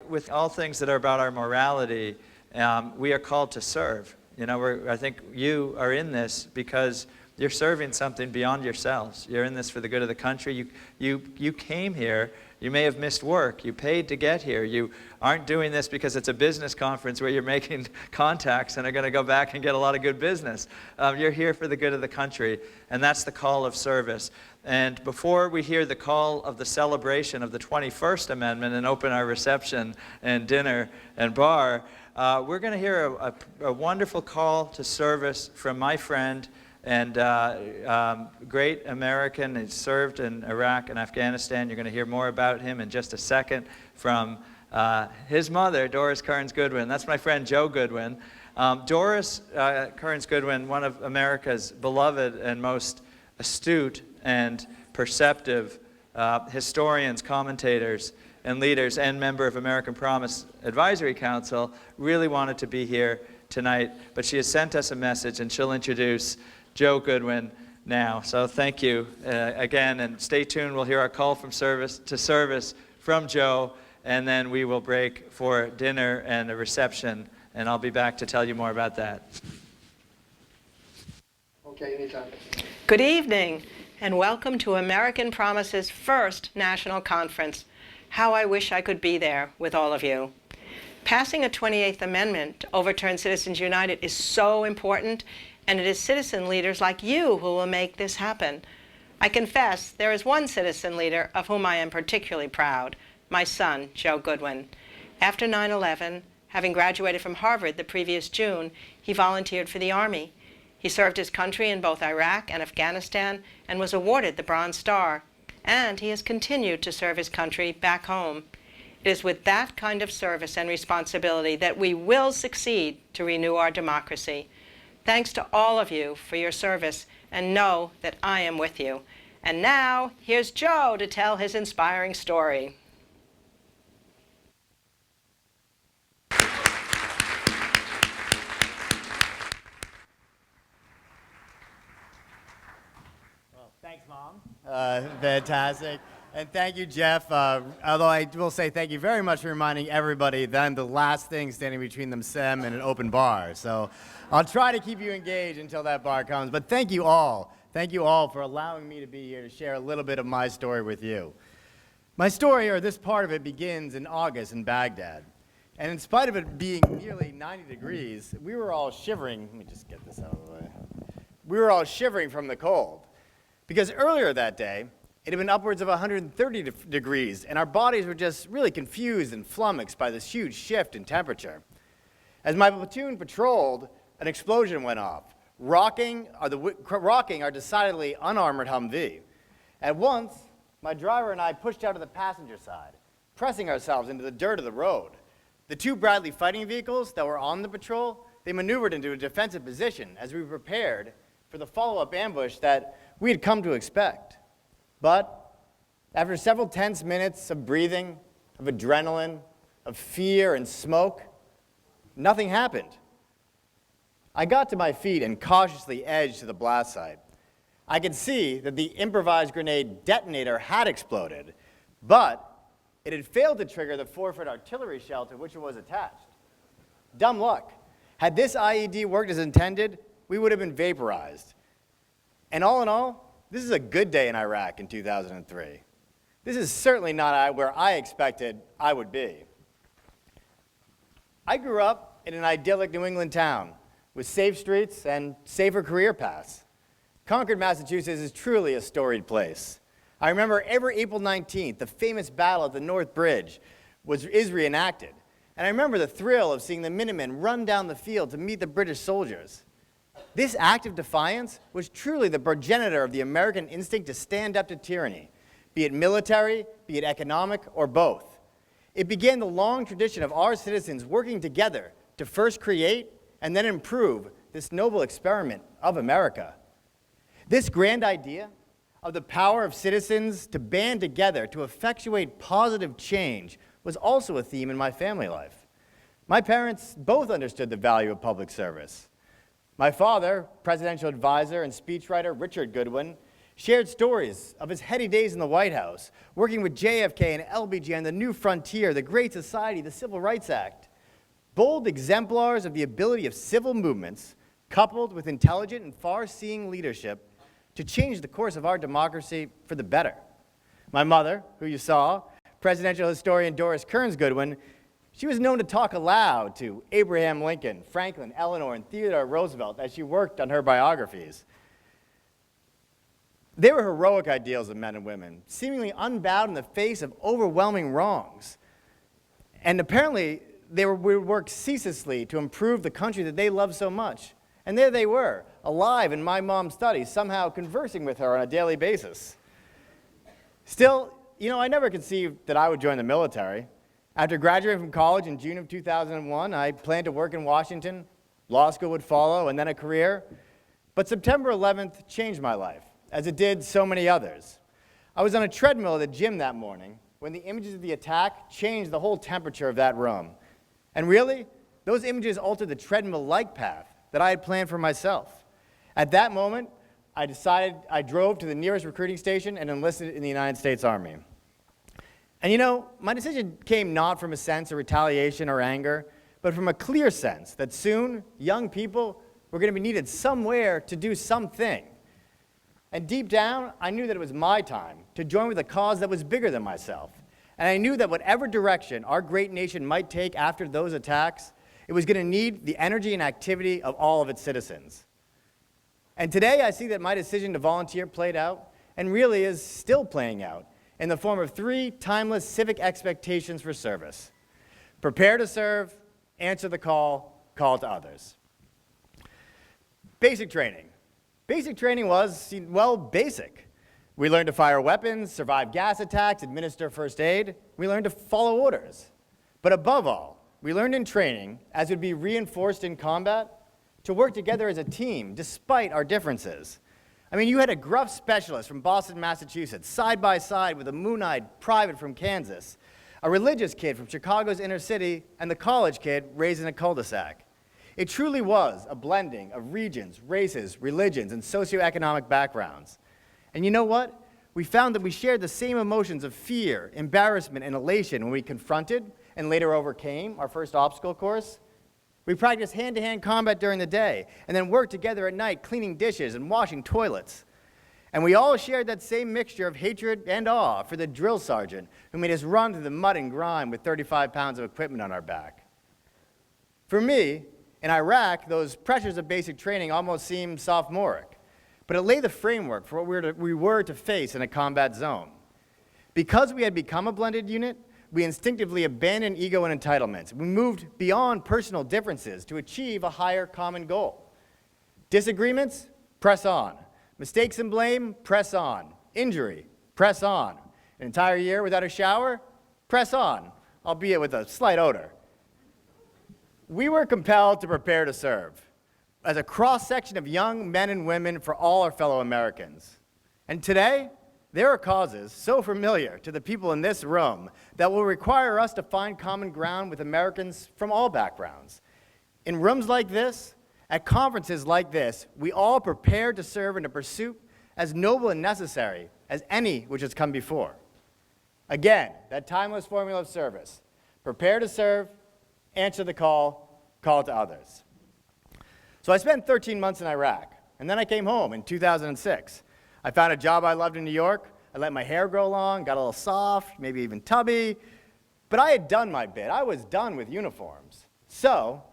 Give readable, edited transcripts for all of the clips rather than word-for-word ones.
with all things that are about our morality, we are called to serve. You know, I think you are in this because you're serving something beyond yourselves. You're in this for the good of the country. You came here. You may have missed work. You paid to get here. You aren't doing this because it's a business conference where you're making contacts and are going to go back and get a lot of good business. You're here for the good of the country, and that's the call of service. And before we hear the call of the celebration of the 21st Amendment and open our reception and dinner and bar, we're going to hear a wonderful call to service from my friend and great American. He served in Iraq and Afghanistan. You're going to hear more about him in just a second from his mother, Doris Kearns Goodwin. That's my friend Joe Goodwin. Doris Kearns Goodwin, one of America's beloved and most astute and perceptive historians, commentators, and leaders, and member of American Promise Advisory Council, really wanted to be here tonight. But she has sent us a message, and she'll introduce Joe Goodwin now. So thank you again, and stay tuned. We'll hear our call from service from Joe, and then we will break for dinner and a reception, and I'll be back to tell you more about that. Okay, anytime. Good evening, and welcome to American Promise's first national conference. How I wish I could be there with all of you. Passing a 28th Amendment to overturn Citizens United is so important, and it is citizen leaders like you who will make this happen. I confess there is one citizen leader of whom I am particularly proud, my son, Joe Goodwin. After 9/11, having graduated from Harvard the previous June, he volunteered for the Army. He served his country in both Iraq and Afghanistan and was awarded the Bronze Star. And he has continued to serve his country back home. It is with that kind of service and responsibility that we will succeed to renew our democracy. Thanks to all of you for your service, and know that I am with you. And now, here's Joe to tell his inspiring story. Thanks, Mom. Fantastic. And thank you, Jeff. Although I will say thank you very much for reminding everybody that I'm the last thing standing between them and an open bar. So I'll try to keep you engaged until that bar comes. But thank you all. Thank you all for allowing me to be here to share a little bit of my story with you. My story, or this part of it, begins in August in Baghdad. And in spite of it being nearly 90 degrees, we were all shivering. Let me just get this out of the way. We were all shivering from the cold. Because earlier that day, it had been upwards of 130 degrees, and our bodies were just really confused and flummoxed by this huge shift in temperature. As my platoon patrolled, an explosion went off, rocking our decidedly unarmored Humvee. At once, my driver and I pushed out to the passenger side, pressing ourselves into the dirt of the road. The two Bradley fighting vehicles that were on the patrol, they maneuvered into a defensive position as we prepared for the follow-up ambush that we had come to expect. But after several tense minutes of breathing, of adrenaline, of fear and smoke, nothing happened. I got to my feet and cautiously edged to the blast site. I could see that the improvised grenade detonator had exploded, but it had failed to trigger the 4-foot artillery shell to which it was attached. Dumb luck. Had this IED worked as intended, we would have been vaporized. And all in all, this is a good day in Iraq in 2003. This is certainly not where I expected I would be. I grew up in an idyllic New England town with safe streets and safer career paths. Concord, Massachusetts is truly a storied place. I remember every April 19th, the famous battle at the North Bridge is reenacted. And I remember the thrill of seeing the Minutemen run down the field to meet the British soldiers. This act of defiance was truly the progenitor of the American instinct to stand up to tyranny, be it military, be it economic, or both. It began the long tradition of our citizens working together to first create and then improve this noble experiment of America. This grand idea of the power of citizens to band together to effectuate positive change was also a theme in my family life. My parents both understood the value of public service. My father, presidential advisor and speechwriter Richard Goodwin, shared stories of his heady days in the White House, working with JFK and LBJ on the New Frontier, the Great Society, the Civil Rights Act. Bold exemplars of the ability of civil movements, coupled with intelligent and far-seeing leadership, to change the course of our democracy for the better. My mother, who you saw, presidential historian Doris Kearns Goodwin, she was known to talk aloud to Abraham Lincoln, Franklin, Eleanor, and Theodore Roosevelt as she worked on her biographies. They were heroic ideals of men and women, seemingly unbowed in the face of overwhelming wrongs. And apparently, they would work ceaselessly to improve the country that they loved so much. And there they were, alive in my mom's study, somehow conversing with her on a daily basis. Still, I never conceived that I would join the military. After graduating from college in June of 2001, I planned to work in Washington. Law school would follow, and then a career. But September 11th changed my life, as it did so many others. I was on a treadmill at the gym that morning when the images of the attack changed the whole temperature of that room. And really, those images altered the treadmill-like path that I had planned for myself. At that moment, I decided I drove to the nearest recruiting station and enlisted in the United States Army. And my decision came not from a sense of retaliation or anger, but from a clear sense that soon young people were going to be needed somewhere to do something. And deep down, I knew that it was my time to join with a cause that was bigger than myself. And I knew that whatever direction our great nation might take after those attacks, it was going to need the energy and activity of all of its citizens. And today, I see that my decision to volunteer played out, and really is still playing out, in the form of 3 timeless civic expectations for service. Prepare to serve, answer the call, call to others. Basic training. Basic training was, basic. We learned to fire weapons, survive gas attacks, administer first aid. We learned to follow orders. But above all, we learned in training, as would be reinforced in combat, to work together as a team, despite our differences. You had a gruff specialist from Boston, Massachusetts, side by side with a moon-eyed private from Kansas, a religious kid from Chicago's inner city, and the college kid raised in a cul-de-sac. It truly was a blending of regions, races, religions, and socioeconomic backgrounds. And you know what? We found that we shared the same emotions of fear, embarrassment, and elation when we confronted and later overcame our first obstacle course. We practiced hand-to-hand combat during the day, and then worked together at night cleaning dishes and washing toilets. And we all shared that same mixture of hatred and awe for the drill sergeant who made us run through the mud and grime with 35 pounds of equipment on our back. For me, in Iraq, those pressures of basic training almost seemed sophomoric, but it laid the framework for what we were to face in a combat zone. Because we had become a blended unit, we instinctively abandoned ego and entitlements. We moved beyond personal differences to achieve a higher common goal. Disagreements? Press on. Mistakes and blame? Press on. Injury? Press on. An entire year without a shower? Press on, albeit with a slight odor. We were compelled to prepare to serve as a cross-section of young men and women for all our fellow Americans. And today, there are causes so familiar to the people in this room that will require us to find common ground with Americans from all backgrounds. In rooms like this, at conferences like this, we all prepare to serve in a pursuit as noble and necessary as any which has come before. Again, that timeless formula of service: prepare to serve, answer the call, call to others. So I spent 13 months in Iraq, and then I came home in 2006. I found a job I loved in New York. I let my hair grow long, got a little soft, maybe even tubby. But I had done my bit. I was done with uniforms. So,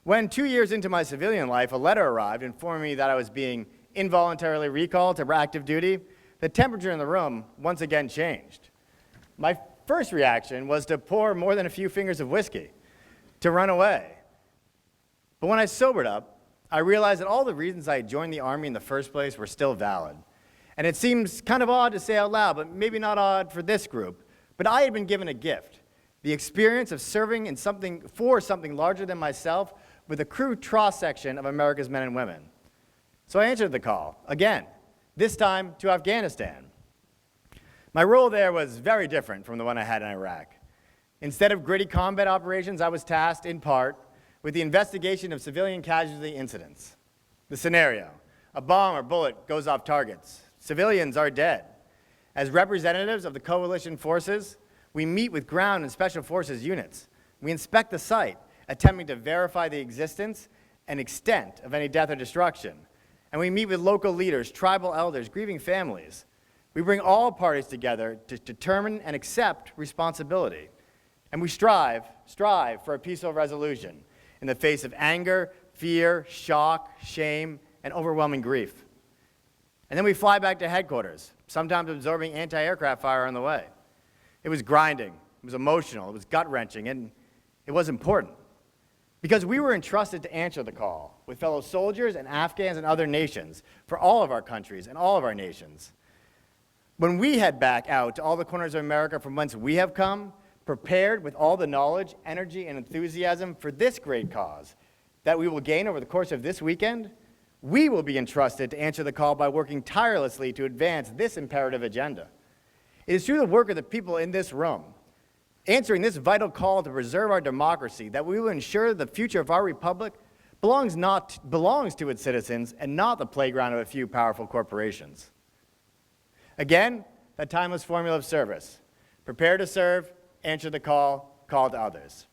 when 2 years into my civilian life, a letter arrived informing me that I was being involuntarily recalled to active duty, the temperature in the room once again changed. My first reaction was to pour more than a few fingers of whiskey, to run away. But when I sobered up, I realized that all the reasons I had joined the Army in the first place were still valid. And it seems kind of odd to say out loud, but maybe not odd for this group. But I had been given a gift, the experience of serving in for something larger than myself with a true cross-section of America's men and women. So I answered the call, again, this time to Afghanistan. My role there was very different from the one I had in Iraq. Instead of gritty combat operations, I was tasked, in part, with the investigation of civilian casualty incidents. The scenario: a bomb or bullet goes off targets. Civilians are dead. As representatives of the coalition forces, we meet with ground and special forces units. We inspect the site, attempting to verify the existence and extent of any death or destruction. And we meet with local leaders, tribal elders, grieving families. We bring all parties together to determine and accept responsibility. And we strive for a peaceful resolution in the face of anger, fear, shock, shame, and overwhelming grief. And then we fly back to headquarters, sometimes absorbing anti-aircraft fire on the way. It was grinding, it was emotional, it was gut-wrenching, and it was important. Because we were entrusted to answer the call with fellow soldiers and Afghans and other nations for all of our countries and all of our nations. When we head back out to all the corners of America from whence we have come, prepared with all the knowledge, energy, and enthusiasm for this great cause that we will gain over the course of this weekend, we will be entrusted to answer the call by working tirelessly to advance this imperative agenda. It is through the work of the people in this room, answering this vital call to preserve our democracy, that we will ensure the future of our republic belongs to its citizens and not the playground of a few powerful corporations. Again, that timeless formula of service: prepare to serve, answer the call, call to others.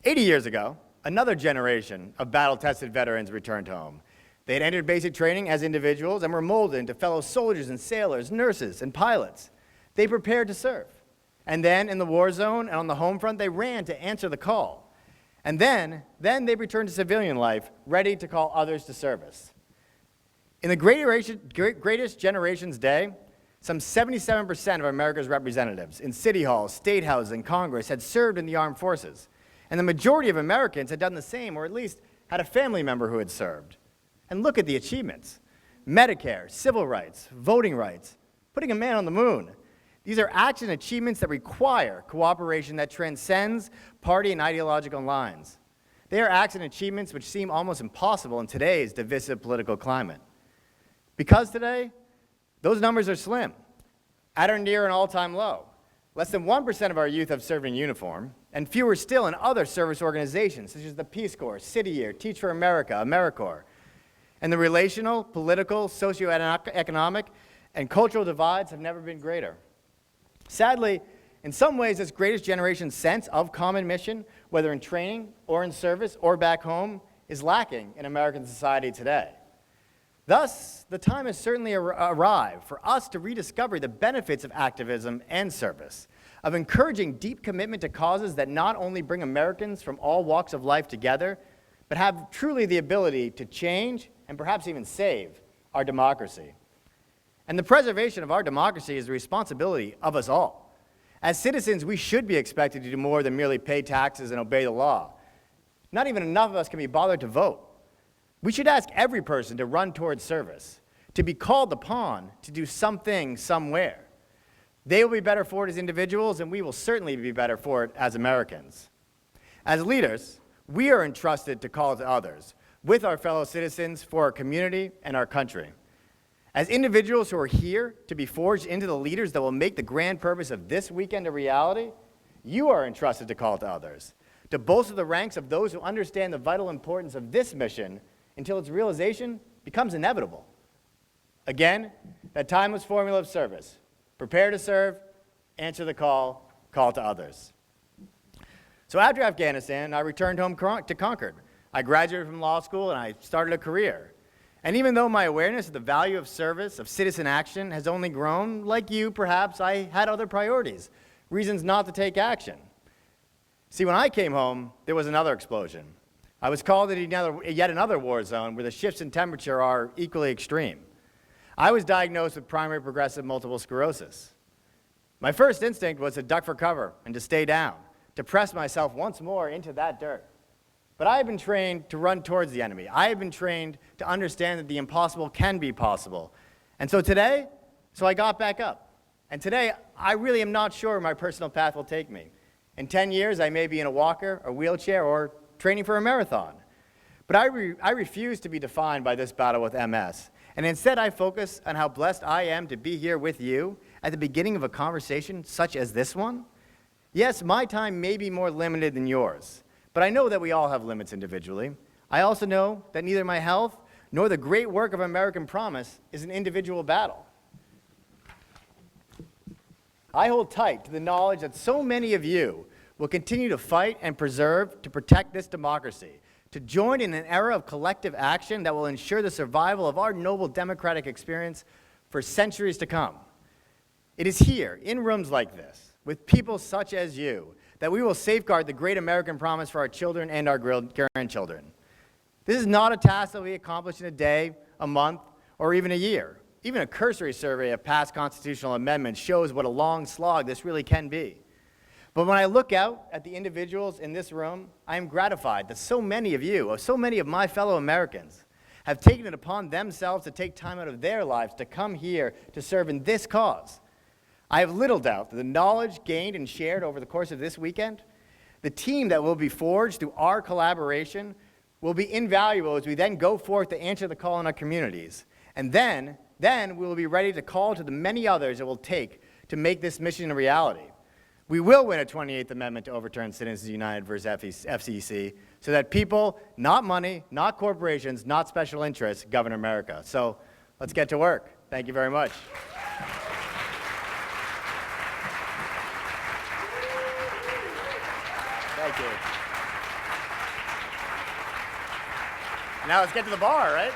80 years ago, another generation of battle-tested veterans returned home. They had entered basic training as individuals and were molded into fellow soldiers and sailors, nurses, and pilots. They prepared to serve. And then, in the war zone and on the home front, they ran to answer the call. And then they returned to civilian life, ready to call others to service. In the greatest generation's day, some 77% of America's representatives in city halls, state houses, and Congress had served in the armed forces. And the majority of Americans had done the same, or at least had a family member who had served. And look at the achievements: Medicare, civil rights, voting rights, putting a man on the moon. These are acts and achievements that require cooperation that transcends party and ideological lines. They are acts and achievements which seem almost impossible in today's divisive political climate. Because today, those numbers are slim, at or near an all-time low. Less than 1% of our youth have served in uniform, and fewer still in other service organizations, such as the Peace Corps, City Year, Teach for America, AmeriCorps. And the relational, political, socioeconomic, and cultural divides have never been greater. Sadly, in some ways, this greatest generation's sense of common mission, whether in training or in service or back home, is lacking in American society today. Thus, the time has certainly arrived for us to rediscover the benefits of activism and service, of encouraging deep commitment to causes that not only bring Americans from all walks of life together, but have truly the ability to change and perhaps even save our democracy. And the preservation of our democracy is the responsibility of us all. As citizens, we should be expected to do more than merely pay taxes and obey the law. Not even enough of us can be bothered to vote. We should ask every person to run towards service, to be called upon to do something somewhere. They will be better for it as individuals, and we will certainly be better for it as Americans. As leaders, we are entrusted to call to others, with our fellow citizens, for our community and our country. As individuals who are here to be forged into the leaders that will make the grand purpose of this weekend a reality, you are entrusted to call to others, to bolster the ranks of those who understand the vital importance of this mission until its realization becomes inevitable. Again, that timeless formula of service: prepare to serve, answer the call, call to others. So after Afghanistan, I returned home to Concord. I graduated from law school and I started a career. And even though my awareness of the value of service, of citizen action, has only grown, like you, perhaps, I had other priorities, reasons not to take action. See, when I came home, there was another explosion. I was called into yet another war zone where the shifts in temperature are equally extreme. I was diagnosed with primary progressive multiple sclerosis. My first instinct was to duck for cover and to stay down, to press myself once more into that dirt. But I have been trained to run towards the enemy. I have been trained to understand that the impossible can be possible. And so I got back up. And today, I really am not sure where my personal path will take me. In 10 years, I may be in a walker, a wheelchair, or training for a marathon. But I refuse to be defined by this battle with MS. And instead, I focus on how blessed I am to be here with you at the beginning of a conversation such as this one. Yes, my time may be more limited than yours, but I know that we all have limits individually. I also know that neither my health nor the great work of American Promise is an individual battle. I hold tight to the knowledge that so many of you will continue to fight and preserve to protect this democracy, to join in an era of collective action that will ensure the survival of our noble democratic experience for centuries to come. It is here, in rooms like this, with people such as you, that we will safeguard the great American promise for our children and our grandchildren. This is not a task that we accomplish in a day, a month, or even a year. Even a cursory survey of past constitutional amendments shows what a long slog this really can be. But when I look out at the individuals in this room, I am gratified that so many of you, so many of my fellow Americans, have taken it upon themselves to take time out of their lives to come here to serve in this cause. I have little doubt that the knowledge gained and shared over the course of this weekend, the team that will be forged through our collaboration, will be invaluable as we then go forth to answer the call in our communities. And then we will be ready to call to the many others it will take to make this mission a reality. We will win a 28th Amendment to overturn Citizens United versus FCC so that people, not money, not corporations, not special interests, govern America. So let's get to work. Thank you very much. Thank you. Now let's get to the bar, right?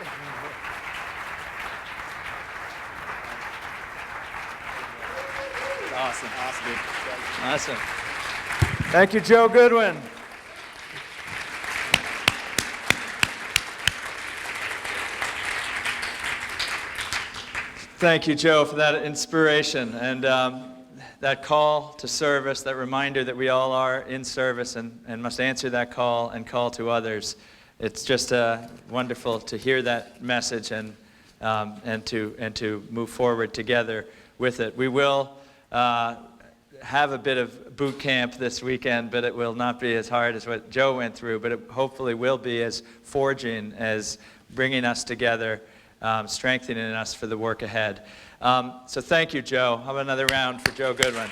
Awesome. Awesome. Thank you, Joe Goodwin. Thank you, Joe, for that inspiration and that call to service, that reminder that we all are in service and must answer that call and call to others. It's just wonderful to hear that message and to move forward together with it. We will have a bit of boot camp this weekend, but it will not be as hard as what Joe went through, but it hopefully will be as forging, as bringing us together, strengthening us for the work ahead. So thank you, Joe. How about another round for Joe Goodwin?